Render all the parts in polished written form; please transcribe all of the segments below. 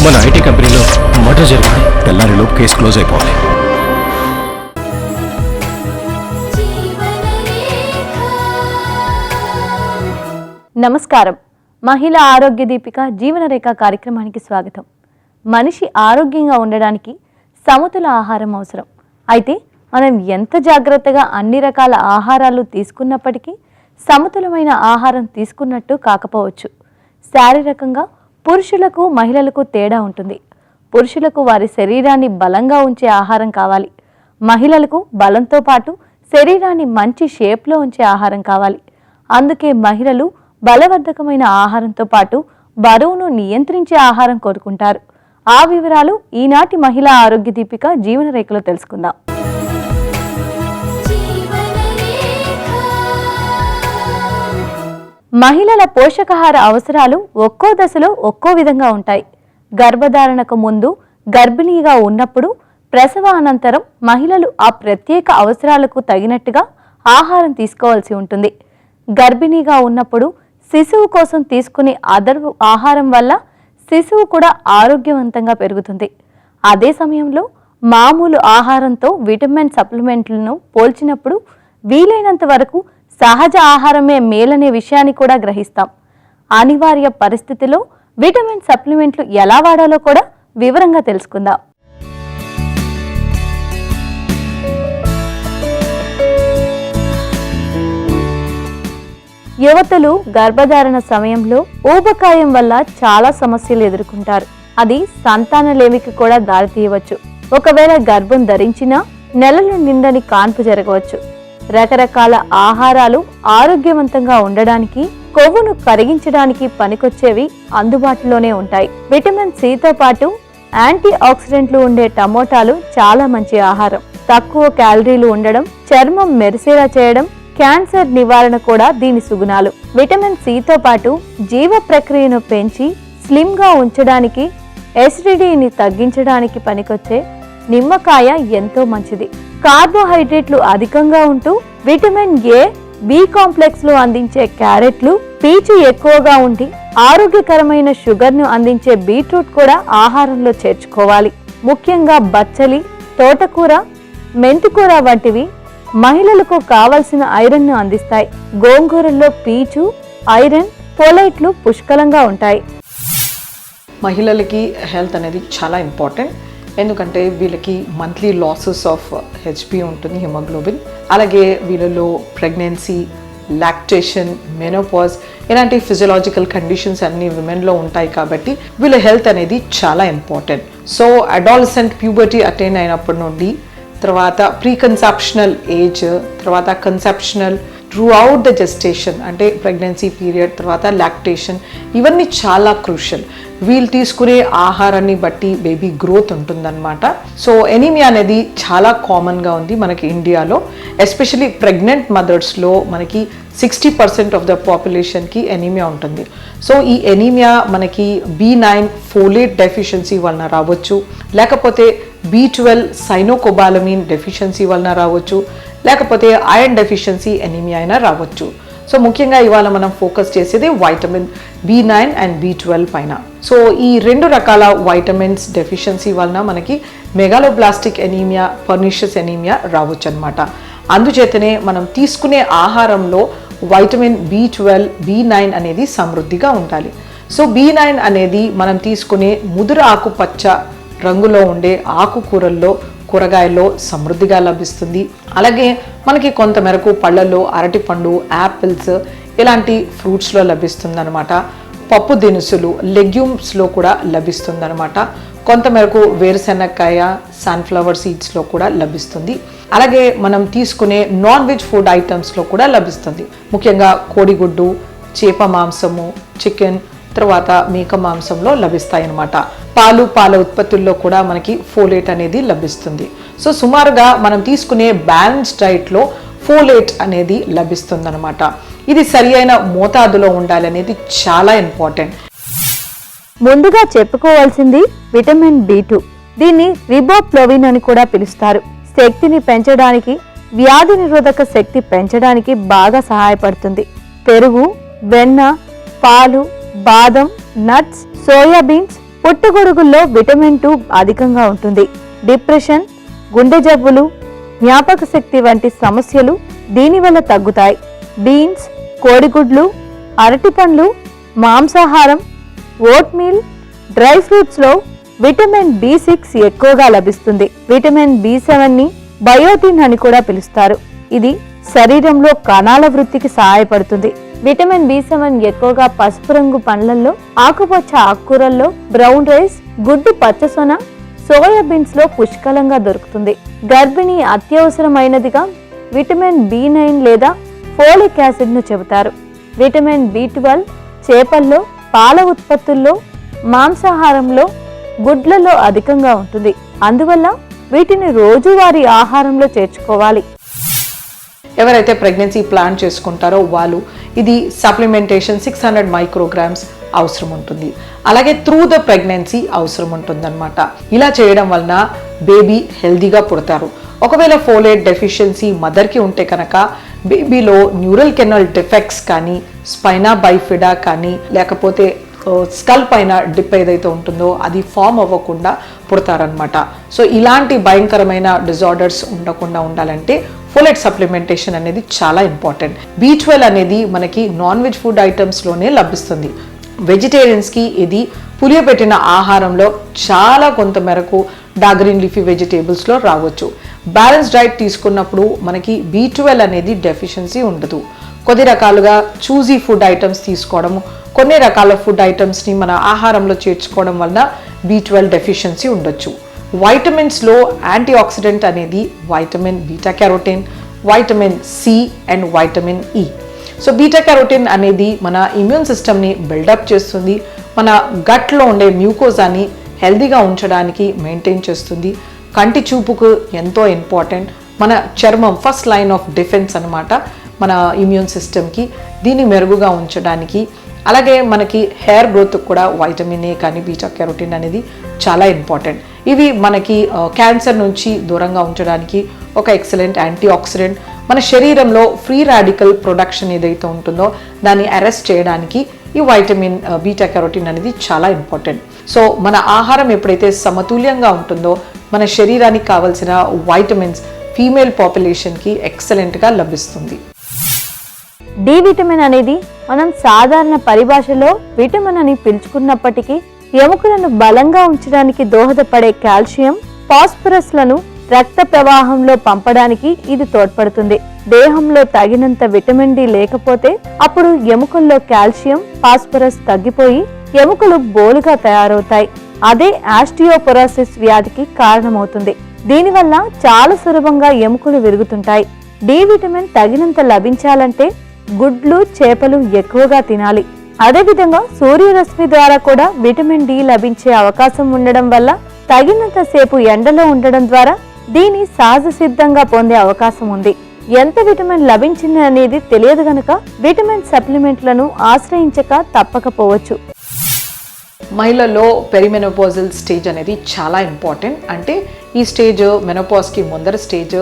మన ఐటీ కంపెనీలో మర్డర్ జరిగింది. తెల్లారిలోపు కేసు క్లోజ్ అయిపోవాలి. నమస్కారం. మహిళా ఆరోగ్య దీపిక జీవనరేఖ కార్యక్రమానికి స్వాగతం. మనిషి ఆరోగ్యంగా ఉండడానికి సమతుల ఆహారం అవసరం. అయితే మనం ఎంత జాగ్రత్తగా అన్ని రకాల ఆహారాలు తీసుకున్నప్పటికీ సమతులమైన ఆహారం తీసుకున్నట్టు కాకపోవచ్చు. శారీరకంగా పురుషులకు మహిళలకు తేడా ఉంటుంది. పురుషులకు వారి శరీరాన్ని బలంగా ఉంచే ఆహారం కావాలి. మహిళలకు బలంతో పాటు శరీరాన్ని మంచి షేప్లో ఉంచే ఆహారం కావాలి. అందుకే మహిళలు బలవర్ధకమైన ఆహారంతో పాటు బరువును నియంత్రించే ఆహారం కోరుకుంటారు. ఆ వివరాలు ఈనాటి మహిళా ఆరోగ్య దీపిక జీవనరేఖలో తెలుసుకుందాం. మహిళల పోషకాహార అవసరాలు ఒక్కో దశలో ఒక్కో విధంగా ఉంటాయి. గర్భధారణకు ముందు, గర్భిణీగా ఉన్నప్పుడు, ప్రసవ అనంతరం మహిళలు ఆ ప్రత్యేక అవసరాలకు తగినట్టుగా ఆహారం తీసుకోవాల్సి ఉంటుంది. గర్భిణీగా ఉన్నప్పుడు శిశువు కోసం తీసుకునే అదనపు ఆహారం వల్ల శిశువు కూడా ఆరోగ్యవంతంగా పెరుగుతుంది. అదే సమయంలో మామూలు ఆహారంతో విటమిన్ సప్లిమెంట్లను పోల్చినప్పుడు వీలైనంత వరకు సహజ ఆహారమే మేలనే విషయాన్ని కూడా గ్రహిస్తాం. అనివార్య పరిస్థితిలో విటమిన్ సప్లిమెంట్లు ఎలా వాడాలో కూడా వివరంగా తెలుసుకుందాం. యువతులు గర్భధారణ సమయంలో ఊబకాయం వల్ల చాలా సమస్యలు ఎదుర్కొంటారు. అది సంతానలేమికి కూడా దారితీయవచ్చు. ఒకవేళ గర్భం ధరించినా నెలలు నిండని కాన్పు జరగవచ్చు. రకరకాల ఆహారాలు ఆరోగ్యవంతంగా ఉండడానికి, కొవ్వును కరిగించడానికి పనికొచ్చేవి అందుబాటులోనే ఉంటాయి. విటమిన్ సితో పాటు యాంటీ ఆక్సిడెంట్లు ఉండే టమోటాలు చాలా మంచి ఆహారం. తక్కువ క్యాలరీలు ఉండడం, చర్మం మెరిసేలా చేయడం, క్యాన్సర్ నివారణ కూడా దీని సుగుణాలు. విటమిన్ సితో పాటు జీవ ప్రక్రియను పెంచి స్లిమ్ గా ఉంచడానికి, ఎసిడిటీని తగ్గించడానికి పనికొచ్చే నిమ్మకాయ ఎంతో మంచిది. కార్బోహైడ్రేట్లు అధికంగా ఉంటూ విటమిన్ ఏ, బి కాంప్లెక్స్ లు అందించే క్యారెట్లు, పీచు ఎక్కువగా ఉండి ఆరోగ్యకరమైన షుగర్ ను అందించే బీట్రూట్ కూడా ఆహారంలో చేర్చుకోవాలి. ముఖ్యంగా బచ్చలి, తోటకూర, మెంతికూర వంటివి మహిళలకు కావలసిన ఐరన్ ను అందిస్తాయి. గోంగూరల్లో పీచు, ఐరన్, ఫోలైట్లు పుష్కలంగా ఉంటాయి. మహిళలకి హెల్త్ అనేది చాలా ఇంపార్టెంట్. ఎందుకంటే వీళ్ళకి మంత్లీ లాసెస్ ఆఫ్ హెచ్బి ఉంటుంది, హిమోగ్లోబిన్. అలాగే వీళ్ళలో ప్రెగ్నెన్సీ, లాక్టేషన్, మెనోపాజ్ ఇలాంటి ఫిజియలాజికల్ కండిషన్స్ అన్ని విమెన్లో ఉంటాయి. కాబట్టి వీళ్ళ హెల్త్ అనేది చాలా important. So adolescent puberty attain అయినప్పటి నుండి, తర్వాత ప్రీ కన్సెప్షనల్ ఏజ్, తర్వాత conceptional, through out the gestation అంటే ప్రెగ్నెన్సీ పీరియడ్, తర్వాత లాక్టేషన్, ఇవన్నీ చాలా క్రూషియల్. వీళ్ళు తీసుకునే ఆహారాన్ని బట్టి బేబీ గ్రోత్ ఉంటుందన్నమాట. సో ఎనీమియా అనేది చాలా కామన్గా ఉంది మనకి ఇండియాలో. ఎస్పెషలీ ప్రెగ్నెంట్ మదర్స్లో మనకి 60% ఆఫ్ ద పాపులేషన్కి ఎనీమియా ఉంటుంది. సో ఈ ఎనీమియా మనకి B9 ఫోలేట్ డెఫిషియన్సీ వలన రావచ్చు, లేకపోతే B12 సైనోకోబాలమిన్ డెఫిషియన్సీ వలన రావచ్చు, లేకపోతే ఐరన్ డెఫిషియన్సీ ఎనీమియా అయినా రావచ్చు. సో ముఖ్యంగా ఇవాళ మనం ఫోకస్ చేసేది వైటమిన్ B9 అండ్ B12 పైన. సో ఈ రెండు రకాల వైటమిన్స్ డెఫిషియన్సీ వలన మనకి మెగాలోబ్లాస్టిక్ ఎనీమియా, పర్నిషియస్ ఎనీమియా రావచ్చు అనమాట. అందుచేతనే మనం తీసుకునే ఆహారంలో వైటమిన్ B12, B9 అనేది సమృద్ధిగా ఉండాలి. సో B9 అనేది మనం తీసుకునే ముదురు ఆకుపచ్చ రంగులో ఉండే ఆకుకూరల్లో, కూరగాయల్లో సమృద్ధిగా లభిస్తుంది. అలాగే మనకి కొంతమేరకు పళ్ళల్లో అరటిపండు, యాపిల్స్ ఇలాంటి ఫ్రూట్స్లో లభిస్తుంది అనమాట. పప్పు దినుసులు, లెగ్యూమ్స్లో కూడా లభిస్తుంది అనమాట. కొంతమేరకు వేరుశెనక్కాయ, సన్ఫ్లవర్ సీడ్స్లో కూడా లభిస్తుంది. అలాగే మనం తీసుకునే నాన్ వెజ్ ఫుడ్ ఐటమ్స్లో కూడా లభిస్తుంది. ముఖ్యంగా కోడిగుడ్డు, చేప మాంసము, చికెన్, తర్వాత మేక మాంసంలో లభిస్తాయి అన్నమాట. పాలు, పాల ఉత్పత్తుల్లో కూడా మనకి ఫోలేట్ అనేది లభిస్తుంది. సో సుమారుగా మనం తీసుకునే బ్యాలెన్స్ డైట్లో ఫోలేట్ అనేది లభిస్తుంది అనమాట. ఇది సరి అయిన మోతాదులో ఉండాలనేది చాలా ఇంపార్టెంట్. ముందుగా చెప్పుకోవాల్సింది విటమిన్ B2. దీన్ని రిబోఫ్లోవిన్ అని కూడా పిలుస్తారు. శక్తిని పెంచడానికి, వ్యాధి నిరోధక శక్తి పెంచడానికి బాగా సహాయపడుతుంది. పెరుగు, వెన్న, పాలు, బాదం, నట్స్, సోయాబీన్స్, పుట్టగొడుగుల్లో విటమిన్ 2 అధికంగా ఉంటుంది. డిప్రెషన్, గుండె జబ్బులు, జ్ఞాపక శక్తి వంటి సమస్యలు దీనివల్ల తగ్గుతాయి. బీన్స్, కోడిగుడ్లు, అరటిపండ్లు, మాంసాహారం, ఓట్మీల్, డ్రై ఫ్రూట్స్లో విటమిన్ B6 ఎక్కువగా లభిస్తుంది. విటమిన్ B7ని బయోటిన్ అని కూడా పిలుస్తారు. ఇది శరీరంలో కణాల వృద్ధికి సహాయపడుతుంది. విటమిన్ B7 ఎక్కువగా పసుపు రంగు పండ్లల్లో, ఆకుపచ్చ ఆకుకూరల్లో, బ్రౌన్ రైస్, గుడ్డు పచ్చసొన, సోయాబీన్స్ లో పుష్కలంగా దొరుకుతుంది. గర్భిణీ అత్యవసరమైనదిగా విటమిన్ B9 లేదా ఫోలిక్ యాసిడ్ ను చెబుతారు. విటమిన్ B12 చేపల్లో, పాల ఉత్పత్తుల్లో, మాంసాహారంలో, గుడ్లలో అధికంగా ఉంటుంది. అందువల్ల వీటిని రోజువారీ ఆహారంలో చేర్చుకోవాలి. ఎవరైతే ప్రెగ్నెన్సీ ప్లాన్ చేసుకుంటారో వాళ్ళు ఇది సప్లిమెంటేషన్ 600 మైక్రోగ్రామ్స్ అవసరం ఉంటుంది. అలాగే త్రూ ద ప్రెగ్నెన్సీ అవసరం ఉంటుందన్నమాట. ఇలా చేయడం వలన బేబీ హెల్దీగా పుడతారు. ఒకవేళ ఫోలేట్ డెఫిషియన్సీ మదర్కి ఉంటే కనుక బేబీలో న్యూరల్ కెనల్ డిఫెక్ట్స్ కానీ, స్పైనా బైఫిడా కానీ, లేకపోతే స్కల్ పైన డిప్ ఏదైతే ఉంటుందో అది ఫామ్ అవ్వకుండా పుడతారనమాట. సో ఇలాంటి భయంకరమైన డిజార్డర్స్ ఉండకుండా ఉండాలంటే ఫోలేట్ సప్లిమెంటేషన్ అనేది చాలా ఇంపార్టెంట్. B12 అనేది మనకి నాన్ వెజ్ ఫుడ్ ఐటమ్స్లోనే లభిస్తుంది. వెజిటేరియన్స్కి ఇది పులియబెట్టిన ఆహారంలో చాలా కొంత మేరకు డార్క్ గ్రీన్ లీఫీ వెజిటేబుల్స్లో రావచ్చు. బ్యాలెన్స్ డైట్ తీసుకున్నప్పుడు మనకి B12 అనేది డెఫిషియన్సీ ఉండదు. కొద్ది రకాలుగా చూజీ ఫుడ్ ఐటమ్స్ తీసుకోవడము, కొన్ని రకాల ఫుడ్ ఐటమ్స్ని మన ఆహారంలో చేర్చుకోవడం వలన B12 డెఫిషియన్సీ ఉండొచ్చు. వైటమిన్స్లో యాంటీ ఆక్సిడెంట్ అనేది vitamin beta carotene, vitamin C and vitamin E. So beta carotene అనేది మన ఇమ్యూన్ సిస్టమ్ని బిల్డప్ చేస్తుంది. మన గట్లో ఉండే మ్యూకోజాని హెల్దీగా ఉంచడానికి మెయింటైన్ చేస్తుంది. కంటి చూపుకు ఎంతో ఇంపార్టెంట్. మన చర్మం ఫస్ట్ లైన్ ఆఫ్ డిఫెన్స్ అన్నమాట మన ఇమ్యూన్ సిస్టమ్కి. దీన్ని మెరుగుగా ఉంచడానికి, అలాగే మనకి హెయిర్ గ్రోత్ కూడా వైటమిన్ ఏ కానీ బీటా క్యారోటిన్ అనేది చాలా ఇంపార్టెంట్. ఇవి మనకి క్యాన్సర్ నుంచి దూరంగా ఉంచడానికి ఒక ఎక్సలెంట్ యాంటీ ఆక్సిడెంట్. మన శరీరంలో ఫ్రీ రాడికల్ ప్రొడక్షన్ ఏదైతే ఉంటుందో దాన్ని అరెస్ట్ చేయడానికి ఈ వైటమిన్ బీటా క్యారోటిన్ అనేది చాలా ఇంపార్టెంట్. సో మన ఆహారం ఎప్పుడైతే సమతుల్యంగా ఉంటుందో మన శరీరానికి కావాల్సిన వైటమిన్స్ ఫీమేల్ పాపులేషన్కి ఎక్సలెంట్గా లభిస్తుంది. డి విటమిన్ అనేది మనం సాధారణ పరిభాషలో విటమిన్ అని పిలుచుకున్నప్పటికీ ఎముకలను బలంగా ఉంచడానికి దోహదపడే కాల్షియం, ఫాస్ఫరస్ లను రక్త ప్రవాహంలో పంపడానికి ఇది తోడ్పడుతుంది. దేహంలో తగినంత విటమిన్ డి లేకపోతే అప్పుడు ఎముకల్లో కాల్షియం, ఫాస్ఫరస్ తగ్గిపోయి ఎముకలు బోలుగా తయారవుతాయి. అదే ఆస్టియోపొరోసిస్ వ్యాధికి కారణమవుతుంది. దీనివల్ల చాలా సులభంగా ఎముకలు విరుగుతుంటాయి. డి విటమిన్ తగినంత లభించాలంటే గుడ్లు, చేపలు ఎక్కువగా తినాలి. అదేవిధంగా సూర్యరశ్మి ద్వారా కూడా విటమిన్ డి లభించే అవకాశం ఉండడం వల్ల తగినంత సేపు ఎండలో ఉండడం ద్వారా దీని సహజ సిద్ధంగా పొందే అవకాశం ఉంది. ఎంత విటమిన్ లభించింది అనేది తెలియదు గనక విటమిన్ సప్లిమెంట్లను ఆశ్రయించక తప్పకపోవచ్చు. మహిళల్లో పెరిమెనోపాజల్ స్టేజ్ అనేది చాలా ఇంపార్టెంట్. అంటే ఈ స్టేజ్ మెనోపాజ్కి ముందర స్టేజ్.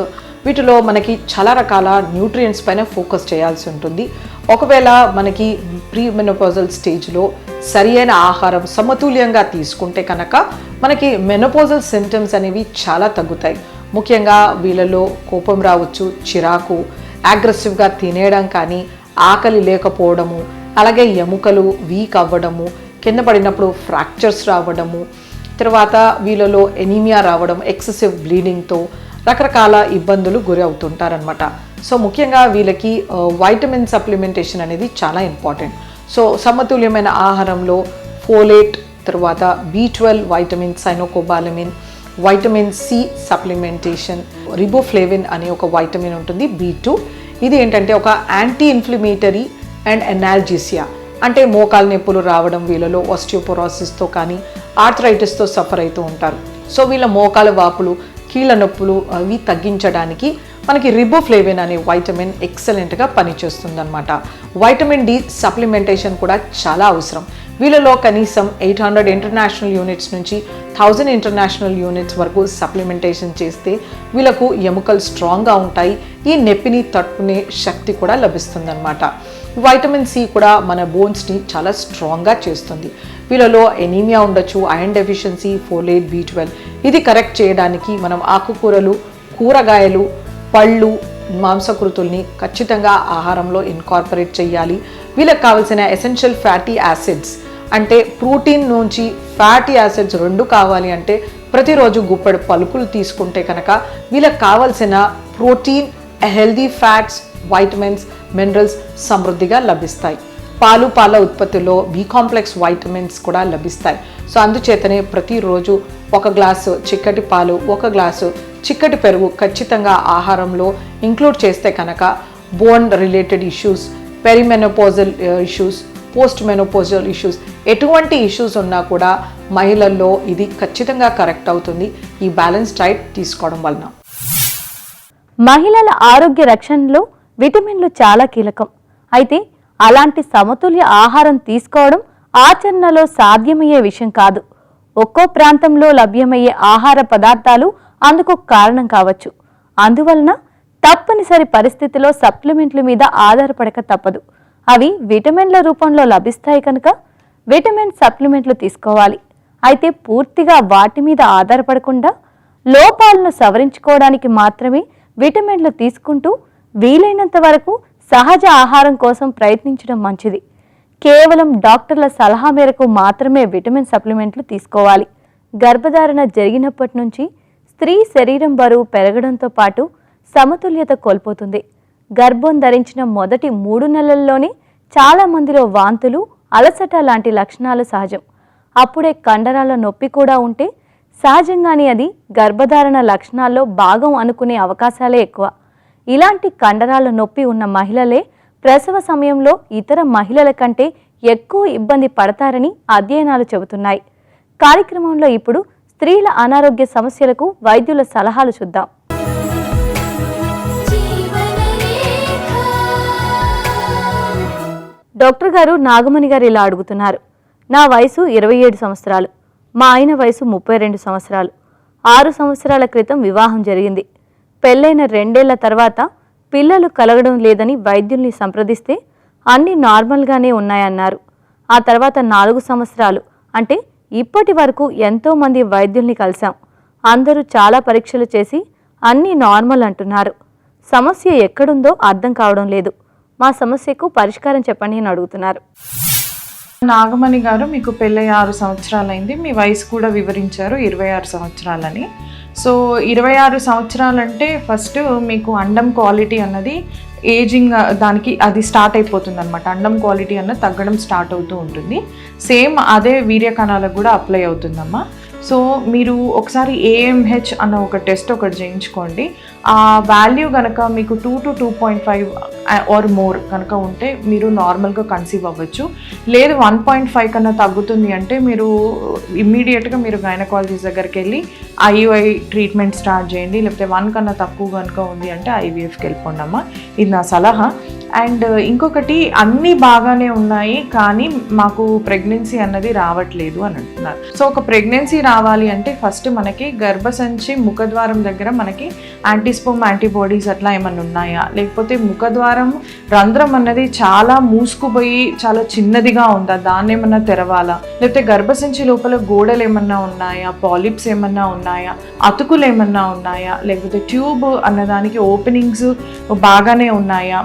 వీటిలో మనకి చాలా రకాల న్యూట్రియంట్స్ పైన ఫోకస్ చేయాల్సి ఉంటుంది. ఒకవేళ మనకి ప్రీ మెనోపాజల్ స్టేజ్లో సరి అయిన ఆహారం సమతుల్యంగా తీసుకుంటే కనుక మనకి మెనోపాజల్ సింటమ్స్ అనేవి చాలా తగ్గుతాయి. ముఖ్యంగా వీళ్ళలో కోపం రావచ్చు, చిరాకు, అగ్రెసివ్గా తినేయడం కానీ, ఆకలి లేకపోవడము, అలాగే ఎముకలు వీక్ అవ్వడము, కింద పడినప్పుడు ఫ్రాక్చర్స్ రావడము, తర్వాత వీళ్ళలో ఎనీమియా రావడం, ఎక్సెసివ్ బ్లీడింగ్తో రకరకాల ఇబ్బందులు గురి అవుతుంటారనమాట. సో ముఖ్యంగా వీళ్ళకి వైటమిన్ సప్లిమెంటేషన్ అనేది చాలా ఇంపార్టెంట్. సో సమతుల్యమైన ఆహారంలో ఫోలేట్, తర్వాత B12 vitamin, cyanocobalamin, vitamin C supplementation, riboflavin అనే ఒక వైటమిన్ ఉంటుంది, B2. ఇది ఏంటంటే ఒక యాంటీ ఇన్ఫ్లమేటరీ అండ్ ఎనాల్జీసియా. అంటే మోకాలు నొప్పులు రావడం, వీళ్ళలో ఆస్టియోపోరోసిస్తో కానీ ఆర్థరైటిస్తో సఫర్ అవుతూ ఉంటారు. సో వీళ్ళ మోకాల వాపులు, కీళ్ళ నొప్పులు అవి తగ్గించడానికి మనకి రిబోఫ్లేవిన్ అనే వైటమిన్ ఎక్సలెంట్గా పనిచేస్తుందన్నమాట. వైటమిన్ డి సప్లిమెంటేషన్ కూడా చాలా అవసరం. వీళ్ళలో కనీసం 800 ఇంటర్నేషనల్ యూనిట్స్ నుంచి 1000 ఇంటర్నేషనల్ యూనిట్స్ వరకు సప్లిమెంటేషన్ చేస్తే వీళ్ళకు ఎముకలు స్ట్రాంగ్గా ఉంటాయి. ఈ నొప్పిని తట్టుకునే శక్తి కూడా లభిస్తుందన్నమాట. వైటమిన్ C కూడా మన బోన్స్ని చాలా స్ట్రాంగ్గా చేస్తుంది. వీళ్ళలో ఎనీమియా ఉండొచ్చు, ఐరన్ డెఫిషియన్సీ, ఫోలేట్, B12. ఇది కరెక్ట్ చేయడానికి మనం ఆకుకూరలు, కూరగాయలు, పళ్ళు, మాంసకృతుల్ని ఖచ్చితంగా ఆహారంలో ఇన్కార్పొరేట్ చేయాలి. వీళ్ళకి కావాల్సిన ఎసెన్షియల్ ఫ్యాటీ యాసిడ్స్ అంటే ప్రోటీన్ నుంచి ఫ్యాటీ యాసిడ్స్ 2 కావాలి అంటే ప్రతిరోజు గుప్పెడు పలుకులు తీసుకుంటే కనుక వీళ్ళకి కావాల్సిన protein, healthy fats, vitamins, minerals సమృద్ధిగా లభిస్తాయి. పాల ఉత్పత్తిలో B కాంప్లెక్స్ వైటమిన్స్ కూడా లభిస్తాయి. సో అందుచేతనే ప్రతిరోజు 1 గ్లాసు చిక్కటి పాలు, 1 గ్లాసు చిక్కటి పెరుగు ఖచ్చితంగా ఆహారంలో ఇంక్లూడ్ చేస్తే కనుక bone related issues, perimenopausal issues, post menopausal issues, ఎటువంటి ఇష్యూస్ ఉన్నా కూడా మహిళల్లో ఇది ఖచ్చితంగా కరెక్ట్ అవుతుంది ఈ బ్యాలెన్స్ డైట్ తీసుకోవడం వలన. మహిళల ఆరోగ్య రక్షణలో విటమిన్లు చాలా కీలకం. అయితే అలాంటి సమతుల్య ఆహారం తీసుకోవడం ఆచరణలో సాధ్యమయ్యే విషయం కాదు. ఒక్కో ప్రాంతంలో లభ్యమయ్యే ఆహార పదార్థాలు అందుకు కారణం కావచ్చు. అందువలన తప్పనిసరి పరిస్థితిలో సప్లిమెంట్ల మీద ఆధారపడక తప్పదు. అవి విటమిన్ల రూపంలో లభిస్తాయి కనుక విటమిన్ సప్లిమెంట్లు తీసుకోవాలి. అయితే పూర్తిగా వాటి మీద ఆధారపడకుండా లోపాలను సవరించుకోవడానికి మాత్రమే విటమిన్లు తీసుకుంటూ వీలైనంత వరకు సహజ ఆహారం కోసం ప్రయత్నించడం మంచిది. కేవలం డాక్టర్ల సలహా మేరకు మాత్రమే విటమిన్ సప్లిమెంట్లు తీసుకోవాలి. గర్భధారణ జరిగినప్పటి నుంచి స్త్రీ శరీరం బరువు పెరగడంతో పాటు సమతుల్యత కోల్పోతుంది. గర్భం ధరించిన మొదటి 3 నెలల్లోనే చాలా మందిలో వాంతులు, అలసట లాంటి లక్షణాలు సహజం. అప్పుడే కండరాల నొప్పి కూడా ఉంటే సహజంగానే అది గర్భధారణ లక్షణాల్లో భాగం అనుకునే అవకాశాలే ఎక్కువ. ఇలాంటి కండరాల నొప్పి ఉన్న మహిళలే ప్రసవ సమయంలో ఇతర మహిళల కంటే ఎక్కువ ఇబ్బంది పడతారని అధ్యయనాలు చెబుతున్నాయి. కార్యక్రమంలో ఇప్పుడు స్త్రీల అనారోగ్య సమస్యలకు వైద్యుల సలహాలు చూద్దాం. డాక్టర్ గారు నాగమణి గారు ఇలా అడుగుతున్నారు. నా వయసు 27 సంవత్సరాలు. మా ఆయన వయసు 32 సంవత్సరాలు. 6 సంవత్సరాల క్రితం వివాహం జరిగింది. పెళ్ళైన 2 ఏళ్ల తర్వాత పిల్లలు కలగడం లేదని వైద్యుల్ని సంప్రదిస్తే అన్నీ నార్మల్గానే ఉన్నాయన్నారు. ఆ తర్వాత 4 సంవత్సరాలు అంటే ఇప్పటి వరకు ఎంతోమంది వైద్యుల్ని కలిశాం. అందరూ చాలా పరీక్షలు చేసి అన్నీ నార్మల్ అంటున్నారు. సమస్య ఎక్కడుందో అర్థం కావడం లేదు. మా సమస్యకు పరిష్కారం చెప్పండి అని అడుగుతున్నారు. నాగమణి గారు, మీకు పెళ్ళై 6 సంవత్సరాలైంది. మీ వయసు కూడా వివరించారు 26 సంవత్సరాలని. సో 26 సంవత్సరాలంటే ఫస్ట్ మీకు అండం క్వాలిటీ అన్నది ఏజింగ్ దానికి అది స్టార్ట్ అయిపోతుంది అనమాట. అండం క్వాలిటీ అన్నది తగ్గడం స్టార్ట్ అవుతూ ఉంటుంది. సేమ్ అదే వీర్య కణాలకు కూడా అప్లై అవుతుందమ్మా. సో మీరు ఒకసారి AMH అన్న ఒక టెస్ట్ ఒకటి చేయించుకోండి. ఆ వాల్యూ కనుక మీకు 2 to 2.5 ఆర్ మోర్ కనుక ఉంటే మీరు నార్మల్గా కన్సీవ్ అవ్వచ్చు. లేదు 1.5 కన్నా తగ్గుతుంది అంటే మీరు ఇమ్మీడియట్గా మీరు గైనకాలజిస్ట్ దగ్గరికి వెళ్ళి IUI ట్రీట్మెంట్ స్టార్ట్ చేయండి. లేకపోతే 1 కన్నా తక్కువ కనుక ఉంది అంటే IVFకి వెళ్ళిపోండి అమ్మా. ఇది నా సలహా. అండ్ ఇంకొకటి, అన్నీ బాగానే ఉన్నాయి కానీ మాకు ప్రెగ్నెన్సీ అన్నది రావట్లేదు అని అంటున్నారు. సో ఒక ప్రెగ్నెన్సీ రావాలి అంటే ఫస్ట్ మనకి గర్భసంచి ముఖద్వారం దగ్గర మనకి యాంటీస్పోమ్ యాంటీబాడీస్ అట్లా ఏమన్నా ఉన్నాయా, లేకపోతే ముఖద్వారం రంధ్రం అన్నది చాలా మూసుకుపోయి చాలా చిన్నదిగా ఉందా, దాన్ని ఏమన్నా తెరవాలా, లేకపోతే గర్భసంచి లోపల గోడలు ఏమన్నా ఉన్నాయా, పాలిప్స్ ఏమన్నా ఉన్నాయా, అతుకులు ఏమన్నా ఉన్నాయా, లేకపోతే ట్యూబ్ అన్నదానికి ఓపెనింగ్స్ బాగానే ఉన్నాయా,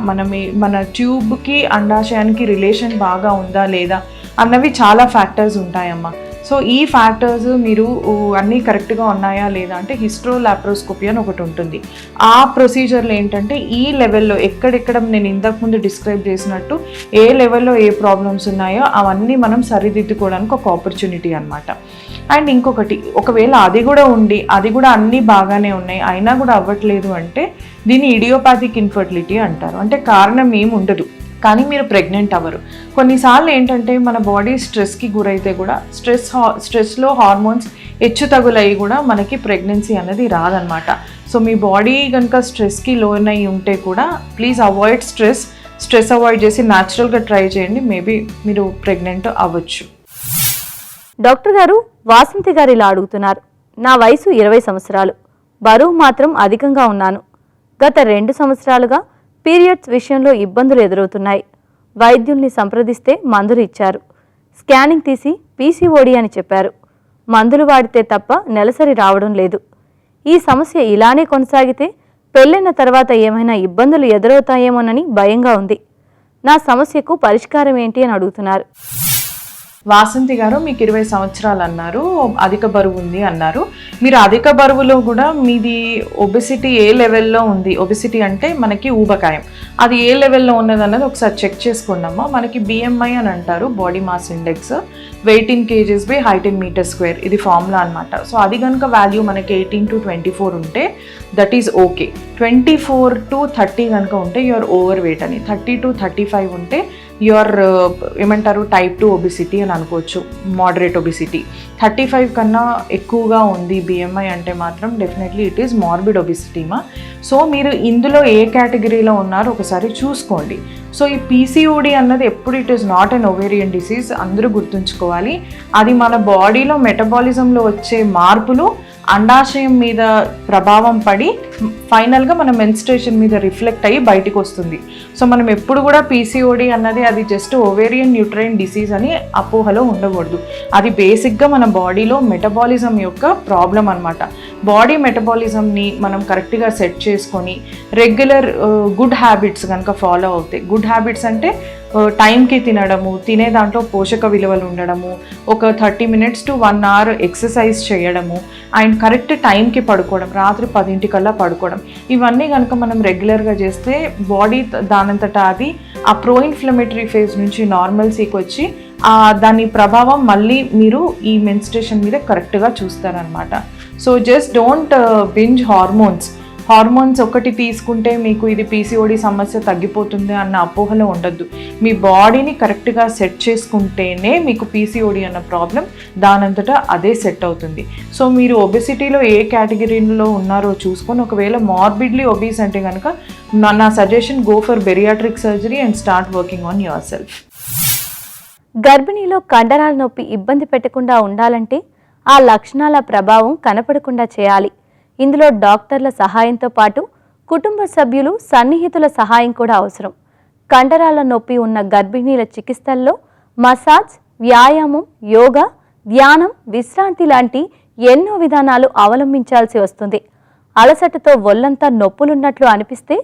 మన ట్యూబ్కి అండాశయానికి రిలేషన్ బాగా ఉందా లేదా అన్నవి చాలా ఫ్యాక్టర్స్ ఉంటాయమ్మా. సో ఈ ఫ్యాక్టర్స్ మీరు అన్నీ కరెక్ట్గా ఉన్నాయా లేదా అంటే హిస్ట్రోలాప్రోస్కోపీ అని ఒకటి ఉంటుంది. ఆ ప్రొసీజర్లో ఏంటంటే ఈ లెవెల్లో ఎక్కడెక్కడ నేను ఇంతకుముందు డిస్క్రైబ్ చేసినట్టు ఏ లెవెల్లో ఏ ప్రాబ్లమ్స్ ఉన్నాయో అవన్నీ మనం సరిదిద్దుకోవడానికి ఒక ఆపర్చునిటీ అనమాట. అండ్ ఇంకొకటి, ఒకవేళ అది కూడా ఉండి అది కూడా అన్నీ బాగానే ఉన్నాయి అయినా కూడా అవ్వట్లేదు అంటే దీన్ని ఇడియోపాథిక్ ఇన్ఫర్టిలిటీ అంటారు. అంటే కారణం ఏమి ఉండదు కానీ మీరు ప్రెగ్నెంట్ అవ్వరు. కొన్నిసార్లు ఏంటంటే మన బాడీ స్ట్రెస్కి గురైతే కూడా స్ట్రెస్లో హార్మోన్స్ హెచ్చుతగులయ్యి కూడా మనకి ప్రెగ్నెన్సీ అనేది రాదనమాట. సో మీ బాడీ కనుక స్ట్రెస్కి లోన్ అయ్యి ఉంటే కూడా ప్లీజ్ అవాయిడ్ స్ట్రెస్ అవాయిడ్ చేసి న్యాచురల్గా ట్రై చేయండి. మేబీ మీరు ప్రెగ్నెంట్ అవ్వచ్చు. డాక్టర్ గారు, వాసంతి గారు ఇలా అడుగుతున్నారు. నా వయసు 20 సంవత్సరాలు. బరువు మాత్రం అధికంగా ఉన్నాను. గత 2 సంవత్సరాలుగా పీరియడ్స్ విషయంలో ఇబ్బందులు ఎదురవుతున్నాయి. వైద్యుల్ని సంప్రదిస్తే మందులు ఇచ్చారు. స్కానింగ్ తీసి పీసీఓడి అని చెప్పారు. మందులు వాడితే తప్ప నెలసరి రావడం లేదు. ఈ సమస్య ఇలానే కొనసాగితే పెళ్ళైన తర్వాత ఏమైనా ఇబ్బందులు ఎదురవుతాయేమోనని భయంగా ఉంది. నా సమస్యకు పరిష్కారం ఏంటి అని అడుగుతున్నారు. వాసంతి గారు, మీకు 20 సంవత్సరాలు అన్నారు, అధిక బరువు ఉంది అన్నారు. మీరు అధిక బరువులో కూడా మీది ఒబెసిటీ ఏ లెవెల్లో ఉంది? ఒబెసిటీ అంటే మనకి ఊబకాయం, అది ఏ లెవెల్లో ఉన్నది అన్నది ఒకసారి చెక్ చేసుకోండి అమ్మా. మనకి BMI అని అంటారు, body mass index, weight in kgs by height in metre square, ఇది ఫార్ములా అనమాట. సో అది కనుక వాల్యూ మనకి 18 to 24 ఉంటే దట్ ఈజ్ ఓకే. 24 to 30 కనుక ఉంటే యువర్ ఓవర్ వెయిట్ అని, 30 to 35 ఉంటే యువర్ ఏమంటారు టైప్ 2 ఒబిసిటీ అని అనుకోవచ్చు, మోడరేట్ ఒబిసిటీ. 35 కన్నా ఎక్కువగా ఉంది BMI అంటే మాత్రం డెఫినెట్లీ ఇట్ ఈస్ మార్బిడ్ ఒబిసిటీమా. సో మీరు ఇందులో ఏ కేటగిరీలో ఉన్నారో ఒకసారి చూసుకోండి. సో ఈ PCOD అన్నది ఎప్పుడు it is not an ovarian disease, అందరూ గుర్తుంచుకోవాలి. అది మన బాడీలో మెటబాలిజంలో వచ్చే మార్పులు అండాశయం మీద ప్రభావం పడి ఫైనల్గా మన మెన్స్ట్రేషన్ మీద రిఫ్లెక్ట్ అయ్యి బయటికి వస్తుంది. సో మనం ఎప్పుడు కూడా PCOD అన్నది అది జస్ట్ ఓవేరియన్ న్యూట్రైన్ డిసీజ్ అని అపోహలో ఉండకూడదు. అది బేసిక్గా మన బాడీలో మెటబాలిజం యొక్క ప్రాబ్లం అనమాట. బాడీ మెటబాలిజంని మనం కరెక్ట్గా సెట్ చేసుకొని రెగ్యులర్ గుడ్ హ్యాబిట్స్ కనుక ఫాలో అవుతాయి. గుడ్ హ్యాబిట్స్ అంటే టైంకి తినడము, తినే దాంట్లో పోషక విలువలు ఉండడము, ఒక 30 minutes to 1 hour ఎక్సర్సైజ్ చేయడము, అండ్ కరెక్ట్ టైంకి పడుకోవడం, రాత్రి 10 పడుకోవడం, ఇవన్నీ కనుక మనం రెగ్యులర్గా చేస్తే బాడీ దానంతటా అది ఆ ప్రో ఇన్ఫ్లమేటరీ ఫేజ్ నుంచి నార్మల్సీకి వచ్చి దాని ప్రభావం మళ్ళీ మీరు ఈ మెన్స్ట్రేషన్ మీద కరెక్ట్గా చూస్తారనమాట. So just don't binge hormones ఒకటి తీసుకుంటే మీకు ఇది PCOD సమస్య తగ్గిపోతుంది అన్న అపోహలో ఉండద్దు. మీ బాడీని కరెక్ట్గా సెట్ చేసుకుంటేనే మీకు PCOD అన్న ప్రాబ్లం దానంతటా అదే సెట్ అవుతుంది. సో మీరు ఒబెసిటీలో ఏ కేటగిరీలో ఉన్నారో చూసుకొని, ఒకవేళ మార్బిడ్లీ ఒబీస్ అంటే కనుక నా suggestion go for bariatric surgery and start working on yourself. గర్భిణీలో కండరాల నొప్పి ఇబ్బంది పెట్టకుండా ఉండాలంటే ఆ లక్షణాల ప్రభావం కనపడకుండా చేయాలి. ఇందులో డాక్టర్ల సహాయంతో పాటు కుటుంబ సభ్యులు, సన్నిహితుల సహాయం కూడా అవసరం. కండరాల నొప్పి ఉన్న గర్భిణీల చికిత్సల్లో మసాజ్, వ్యాయామం, యోగా, ధ్యానం, విశ్రాంతి లాంటి ఎన్నో విధానాలు అవలంబించాల్సి వస్తుంది. అలసటతో ఒళ్ళంతా నొప్పులున్నట్లు అనిపిస్తే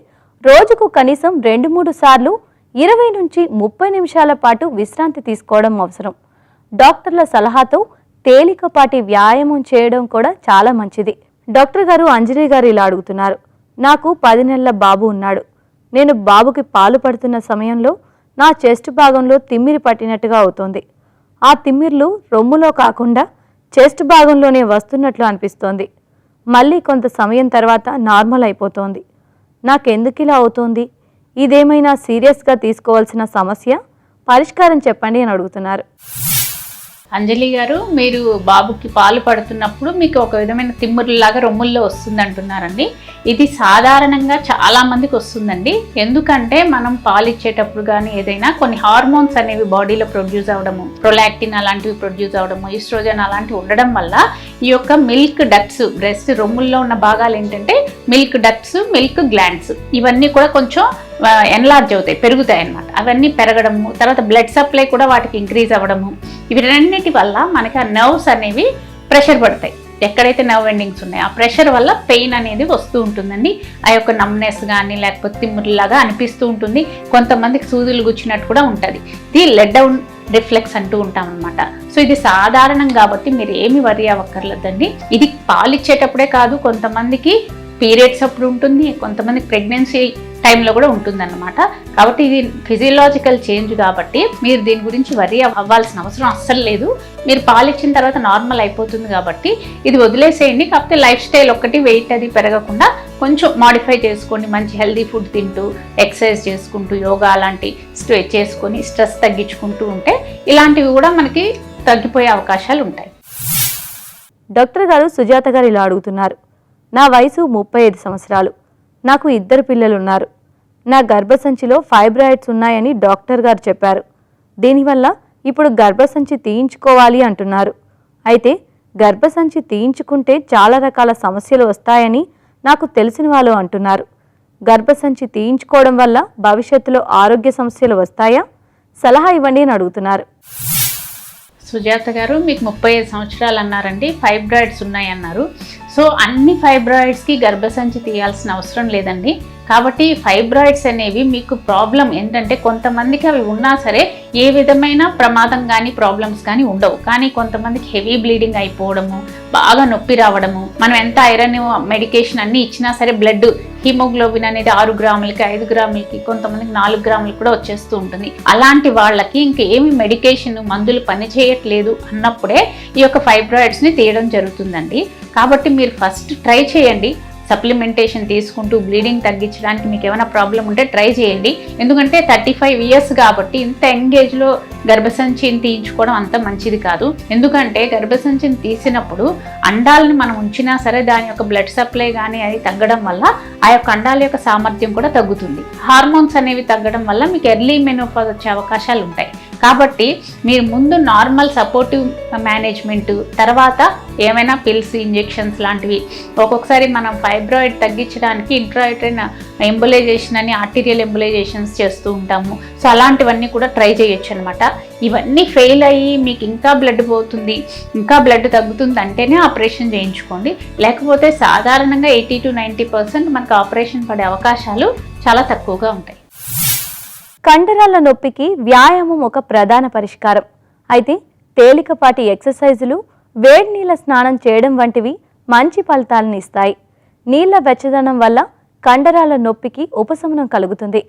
రోజుకు కనీసం 2-3 సార్లు 20 నుంచి 30 నిమిషాల పాటు విశ్రాంతి తీసుకోవడం అవసరం. డాక్టర్ల సలహాతో తేలికపాటి వ్యాయామం చేయడం కూడా చాలా మంచిది. డాక్టర్ గారు, అంజలి గారు ఇలా అడుగుతున్నారు. నాకు 10 నెలల బాబు ఉన్నాడు. నేను బాబుకి పాలు పడుతున్న సమయంలో నా చెస్ట్ భాగంలో తిమ్మిరి పట్టినట్టుగా అవుతోంది. ఆ తిమ్మిర్లు రొమ్ములో కాకుండా చెస్ట్ భాగంలోనే వస్తున్నట్లు అనిపిస్తోంది. మళ్ళీ కొంత సమయం తర్వాత నార్మల్ అయిపోతోంది. నాకెందుకు ఇలా అవుతోంది? ఇదేమైనా సీరియస్గా తీసుకోవాల్సిన సమస్య? పరిష్కారం చెప్పండి అని అడుగుతున్నారు. అంజలి గారు, మీరు బాబుకి పాలు పడుతున్నప్పుడు మీకు ఒక విధమైన తిమ్మురులాగా రొమ్ముల్లో వస్తుంది అంటున్నారండి. ఇది సాధారణంగా చాలా మందికి వస్తుందండి. ఎందుకంటే మనం పాలు ఇచ్చేటప్పుడు కానీ ఏదైనా కొన్ని హార్మోన్స్ అనేవి బాడీలో ప్రొడ్యూస్ అవ్వడము, ప్రొలాక్టిన్ అలాంటివి ప్రొడ్యూస్ అవ్వడము, ఈస్ట్రోజన్ అలాంటివి ఉండడం వల్ల ఈ యొక్క మిల్క్ డక్ట్స్, బ్రెస్ట్ రొమ్ముల్లో ఉన్న భాగాలు ఏంటంటే మిల్క్ డక్ట్స్, మిల్క్ గ్లాండ్స్, ఇవన్నీ కూడా కొంచెం ఎన్లార్జ్ అవుతాయి, పెరుగుతాయి అన్నమాట. అవన్నీ పెరగడము, తర్వాత బ్లడ్ సప్లై కూడా వాటికి ఇంక్రీజ్ అవ్వడము, ఇవన్నిటి వల్ల మనకి ఆ నర్వ్స్ అనేవి ప్రెషర్ పడతాయి. ఎక్కడైతే నర్వ్ ఎండింగ్స్ ఉన్నాయో ఆ ప్రెషర్ వల్ల పెయిన్ అనేది వస్తూ ఉంటుందండి. ఆ యొక్క నమ్నెస్ కానీ లేకపోతే తిమ్మురులాగా అనిపిస్తూ ఉంటుంది. కొంతమందికి సూదులు గుచ్చినట్టు కూడా ఉంటుంది. ఇది లెట్ డౌన్ రిఫ్లెక్స్ అంటూ ఉంటాం అనమాట. సో ఇది సాధారణం కాబట్టి మీరు ఏమి వరి అవ్వక్కర్లేదండి. ఇది పాలిచ్చేటప్పుడే కాదు, కొంతమందికి పీరియడ్స్ అప్పుడు ఉంటుంది, కొంతమందికి ప్రెగ్నెన్సీ టైంలో కూడా ఉంటుందన్నమాట. కాబట్టి ఇది ఫిజియలాజికల్ చేంజ్ కాబట్టి మీరు దీని గురించి వరి అవ్వాల్సిన అవసరం అస్సలు లేదు. మీరు పాలిచ్చిన తర్వాత నార్మల్ అయిపోతుంది కాబట్టి ఇది వదిలేసేయండి. కాకపోతే లైఫ్ స్టైల్ ఒక్కటి, వెయిట్ అది పెరగకుండా కొంచెం మాడిఫై చేసుకోండి. మంచి హెల్దీ ఫుడ్ తింటూ, ఎక్సర్సైజ్ చేసుకుంటూ, యోగా అలాంటి చేసుకొని స్ట్రెస్ తగ్గించుకుంటూ ఉంటే ఇలాంటివి కూడా మనకి తగ్గిపోయే అవకాశాలు ఉంటాయి. డాక్టర్ గారు, సుజాత గారు ఇలా అడుగుతున్నారు. నా వయసు 35 సంవత్సరాలు. నాకు 2 పిల్లలున్నారు. నా గర్భసంచిలో ఫైబ్రాయిడ్స్ ఉన్నాయని డాక్టర్ గారు చెప్పారు. దీనివల్ల ఇప్పుడు గర్భసంచి తీయించుకోవాలి అంటున్నారు. అయితే గర్భసంచి తీయించుకుంటే చాలా రకాల సమస్యలు వస్తాయని నాకు తెలిసిన వాళ్ళు అంటున్నారు. గర్భసంచి తీయించుకోవడం వల్ల భవిష్యత్తులో ఆరోగ్య సమస్యలు వస్తాయా? సలహా ఇవ్వండి అని అడుగుతున్నారు. సుజాత గారు మీకు 35 సంవత్సరాలు అన్నారండి, ఫైబ్రాయిడ్స్ ఉన్నాయి అన్నారు. సో అన్ని ఫైబ్రాయిడ్స్కి గర్భసంచి తీయాల్సిన అవసరం లేదండి. కాబట్టి ఫైబ్రాయిడ్స్ అనేవి మీకు ప్రాబ్లం ఏంటంటే కొంతమందికి అవి ఉన్నా సరే ఏ విధమైన ప్రమాదం కానీ ప్రాబ్లమ్స్ కానీ ఉండవు. కానీ కొంతమందికి హెవీ బ్లీడింగ్ అయిపోవడము, బాగా నొప్పి రావడము, మనం ఎంత ఐరన్ మెడికేషన్ అన్నీ ఇచ్చినా సరే బ్లడ్ హిమోగ్లోబిన్ అనేది 6 గ్రాములకి 5 గ్రాములకి కొంతమందికి 4 గ్రాములకి కూడా వచ్చేస్తూ ఉంటుంది. అలాంటి వాళ్ళకి ఇంకేమి మెడికేషన్ మందులు పనిచేయట్లేదు అన్నప్పుడే ఈ యొక్క ఫైబ్రాయిడ్స్ని తీయడం జరుగుతుందండి. కాబట్టి మీరు ఫస్ట్ ట్రై చేయండి, సప్లిమెంటేషన్ తీసుకుంటూ బ్లీడింగ్ తగ్గించడానికి మీకు ఏమైనా ప్రాబ్లం ఉంటే ట్రై చేయండి. ఎందుకంటే 35 ఇయర్స్ కాబట్టి ఇంత యంగ్ ఏజ్లో గర్భసంచిని తీయించుకోవడం అంత మంచిది కాదు. ఎందుకంటే గర్భసంచిని తీసినప్పుడు అండాలను మనం ఉంచినా సరే దాని యొక్క బ్లడ్ సప్లై కానీ అది తగ్గడం వల్ల ఆ యొక్క అండాల యొక్క సామర్థ్యం కూడా తగ్గుతుంది. హార్మోన్స్ అనేవి తగ్గడం వల్ల మీకు ఎర్లీ మెనోపాజ్ వచ్చే అవకాశాలు ఉంటాయి. కాబట్టి మీరు ముందు నార్మల్ సపోర్టివ్ మేనేజ్మెంట్, తర్వాత ఏమైనా పిల్స్, ఇంజెక్షన్స్ లాంటివి, ఒక్కొక్కసారి మనం ఫైబ్రాయిడ్ తగ్గించడానికి ఇంట్రాయూటరైన్ ఎంబులైజేషన్ అని ఆర్టీరియల్ ఎంబులైజేషన్స్ చేస్తూ ఉంటాము. సో అలాంటివన్నీ కూడా ట్రై చేయొచ్చు అనమాట. ఇవన్నీ ఫెయిల్ అయ్యి మీకు ఇంకా బ్లడ్ పోతుంది, ఇంకా బ్లడ్ తగ్గుతుంది అంటేనే ఆపరేషన్ చేయించుకోండి. లేకపోతే సాధారణంగా 80 to 90% మనకు ఆపరేషన్ పడే అవకాశాలు చాలా తక్కువగా ఉంటాయి. కండరాల నొప్పికి వ్యాయామం ఒక ప్రధాన పరిష్కారం. అయితే తేలికపాటి ఎక్సర్సైజులు, వేడి నీళ్ళ స్నానం చేయడం వంటివి మంచి ఫలితాలను ఇస్తాయి. నీళ్ల వెచ్చదనం వల్ల కండరాల నొప్పికి ఉపశమనం కలుగుతుంది.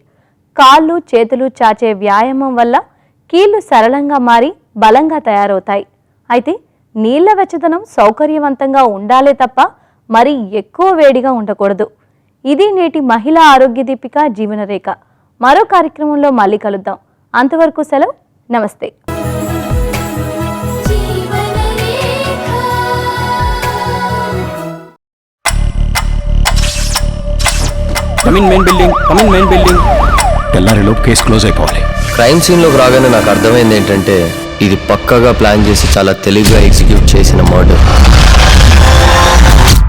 కాళ్ళు చేతులు చాచే వ్యాయామం వల్ల కీళ్లు సరళంగా మారి బలంగా తయారవుతాయి. అయితే నీళ్ల వెచ్చదనం సౌకర్యవంతంగా ఉండాలే తప్ప మరీ ఎక్కువ వేడిగా ఉండకూడదు. ఇది నేటి మహిళా ఆరోగ్య దీపిక జీవనరేఖ. మరో కార్యక్రమంలో మళ్ళీ కలుద్దాం. అంతవరకు సెలవు, నమస్తే. Main building. తెల్లారిలోపు కేసు క్లోజ్ అయిపోవాలి. క్రైమ్ సీన్లోకి రాగానే నాకు అర్థమైంది ఏంటంటే ఇది పక్కగా ప్లాన్ చేసి చాలా తెలివిగా ఎగ్జిక్యూట్ చేసిన మర్డర్.